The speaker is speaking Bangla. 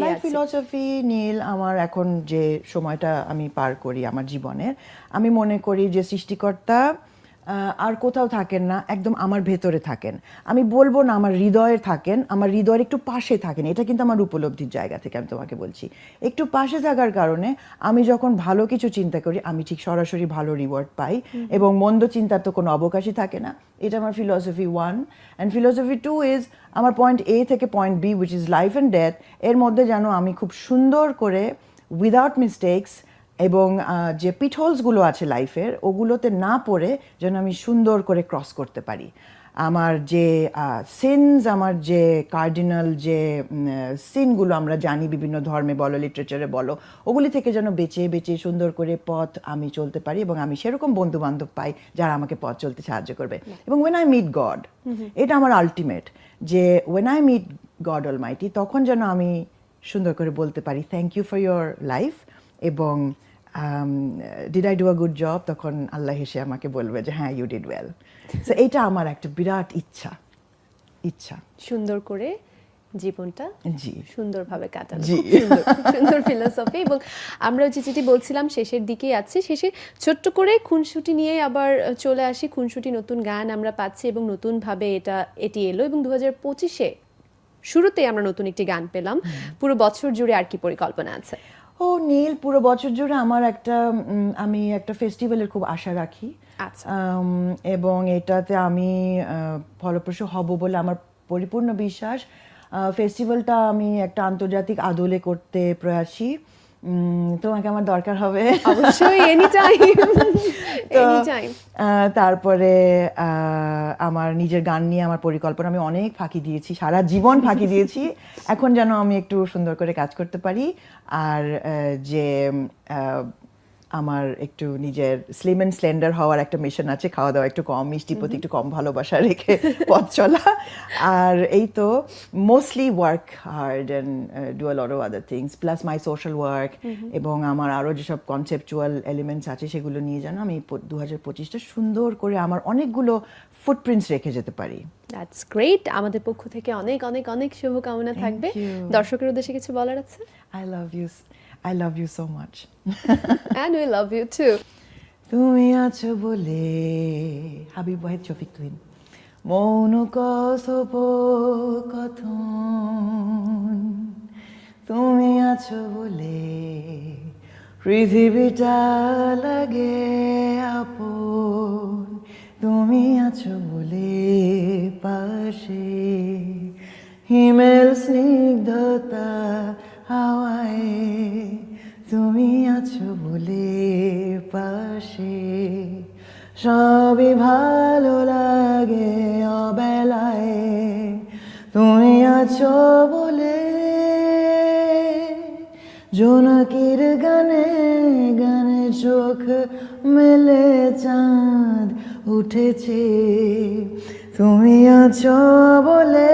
লাইফ ফিলসফি নীল, আমার এখন যে সময়টা আমি পার করি আমার জীবনের, আমি মনে করি যে সৃষ্টিকর্তা আর কোথাও থাকেন না, একদম আমার ভেতরে থাকেন। আমি বলবো না আমার হৃদয়ে থাকেন, আমার হৃদয়ের একটু পাশে থাকেন। এটা কিন্তু আমার উপলব্ধির জায়গা থেকে আমি তোমাকে বলছি। একটু পাশে থাকার কারণে আমি যখন ভালো কিছু চিন্তা করি আমি ঠিক সরাসরি ভালো রিওয়ার্ড পাই, এবং মন্দ চিন্তার তো কোনো অবকাশই থাকে না। এটা আমার ফিলসফি 1। অ্যান্ড ফিলসফি 2 ইজ আমার পয়েন্ট এ থেকে point B, which is life and death, এর মধ্যে যেন আমি খুব সুন্দর করে উইদাউট মিস্টেক্স এবং যে পিটহোলসগুলো আছে লাইফের ওগুলোতে না পড়ে যেন আমি সুন্দর করে ক্রস করতে পারি। আমার যে সিনস, আমার যে কার্ডিনাল যে সিনগুলো আমরা জানি বিভিন্ন ধর্মে বলো, লিটারেচারে বলো, ওগুলি থেকে যেন বেঁচে বেঁচে সুন্দর করে পথ আমি চলতে পারি, এবং আমি সেরকম বন্ধু বান্ধব পাই যারা আমাকে পথ চলতে সাহায্য করবে। এবং ওয়েন আই মিট গড, এটা আমার আলটিমেট, যে when I meet God Almighty, তখন যেন আমি সুন্দর করে বলতে পারি thank you for your life, এবং did I do a good job, তখন আল্লাহ হেসে আমাকে বলবে যে হ্যাঁ ইউ ডিড ওয়েল। সো এইটা আমার একটা বিরাট ইচ্ছা সুন্দর করে জীবনটা জি সুন্দরভাবে কাটানো, জি। সুন্দর ফিলোসফি। এবং আমরা যেটি বলছিলাম শেষের দিকেই আছি, শেষে ছোট্ট করে খুনসুটি নিয়ে আবার চলে আসি। খুনসুটি নতুন গান আমরা পাচ্ছি এবং নতুনভাবে এটি এলো, এবং 2025-এ শুরুতেই আমরা নতুন একটি গান পেলাম। পুরো বছর জুড়ে আর কি পরিকল্পনা আছে? ও নীল, পুরো বছর জুড়ে আমার আমি একটা ফেস্টিভ্যালের খুব আশা রাখি। আচ্ছা। এবং এটাতে আমি ফলপ্রসূ হব বলে আমার পরিপূর্ণ বিশ্বাস। ফেস্টিভ্যালটা আমি একটা আন্তর্জাতিক আদলে করতে প্রয়াসী। তোমাকে আমার দরকার হবে অবশ্যই, এনি টাইম। তারপরে আমার নিজের গান নিয়ে আমার পরিকল্পনা, আমি অনেক ফাঁকি দিয়েছি, সারা জীবন ফাঁকি দিয়েছি। এখন যেন আমি একটু সুন্দর করে কাজ করতে পারি, আর যে আমার একটু নিজের স্লিম অ্যান্ড স্লেন্ডার হওয়ার একটা মিশন আছে, খাওয়া দাওয়া একটু কম, মিষ্টি প্রতি একটু কম ভালোবাসা রেখে পথ চলা। আর এই তো mostly work hard and do a lot of other things, plus my social work, এবং আমার আরও যেসব কনসেপচুয়াল এলিমেন্টস আছে সেগুলো নিয়ে যেন আমি 2025টা সুন্দর করে আমার অনেকগুলো ফুটপ্রিন্টস রেখে যেতে পারি। That's great. আমাদের পক্ষ থেকে অনেক অনেক অনেক শুভকামনা থাকবে। দর্শকের উদ্দেশ্যে কিছু বলার আছে? I love you so much. And we love you too. তুমি আছো বলে, হাবিব ওয়াহিদ শফিক তুহিন। মৌন কথোপকথন, তুমি আছো বলে পৃথিবীটা লাগে আপন, তুমি আছো বলে পাশে হিমেল স্নিগ্ধতা হাওয়ায়, তুমি আছো বলে পাশে সবই ভালো লাগে অবেলায়, তুমি আছো বলে জোনাকির গানে গানে চোখ মেলে চাঁদ উঠেছে, তুমি আছো বলে